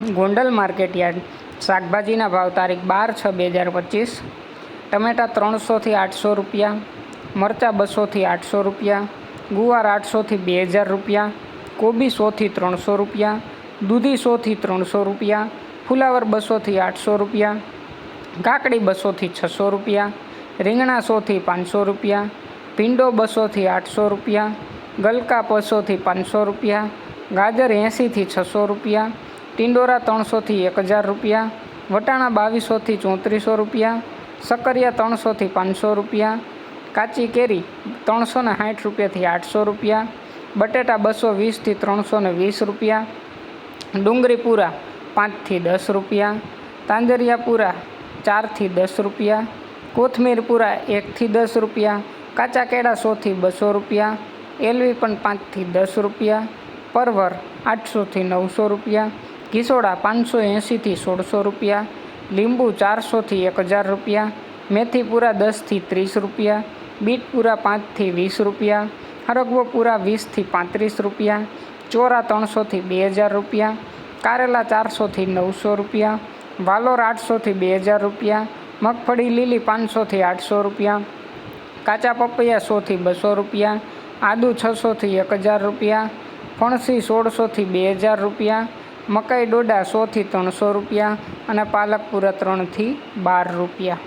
Gondal market yard શાકભાજીના ભાવ તારીખ 12/6/2025। ટમેટા 300થી 800 રૂપિયા, મરચાં 200થી 800 રૂપિયા, ગુવાર 800થી 2000 રૂપિયા, કોબી 100થી 300 રૂપિયા, દૂધી 100થી 300 રૂપિયા, ફુલાવર 200થી 800 રૂપિયા, કાકડી 200થી 600 રૂપિયા, રીંગણા 100થી 500 રૂપિયા, ભીંડો 200થી 800 રૂપિયા, ગલકા 200થી 500 રૂપિયા, ગાજર 80થી 600 રૂપિયા, ટિંડોરા 300થી 1000 રૂપિયા, વટાણા 2200થી 3400 રૂપિયા, સક્કરિયા 300થી 500 રૂપિયા, કાચી કેરી 360 રૂપિયાથી 800 રૂપિયા, બટેટા 220થી 320 રૂપિયા, ડુંગળી પૂરા 5થી 10 રૂપિયા, તાંજરિયા પૂરા 4થી 10 રૂપિયા, કોથમીર પૂરા 1થી 10 રૂપિયા, કાચા કેળા 100થી 200 રૂપિયા, એલવી પણ 5થી 10 રૂપિયા, પરવર 800થી 900 રૂપિયા, ઘીસોડા 580થી 1600 રૂપિયા, લીંબુ 400થી 1000 રૂપિયા, મેથી પૂરા 10થી 30 રૂપિયા, બીટ પૂરા 5થી 20 રૂપિયા, હરગવો પૂરા 20થી 35 રૂપિયા, ચોરા 300થી 2000 રૂપિયા, કારેલા 400થી 900 રૂપિયા, વાલોર 800થી 2000 રૂપિયા, મગફળી લીલી 500થી 800 રૂપિયા, કાચા પપૈયા 100થી 200 રૂપિયા, આદુ 600થી 1000 રૂપિયા, ફણસી 1600થી 2000 રૂપિયા, મકાઈ ડોડા 100થી 300 રૂપિયા અને પાલક પૂરા 3થી 12 રૂપિયા।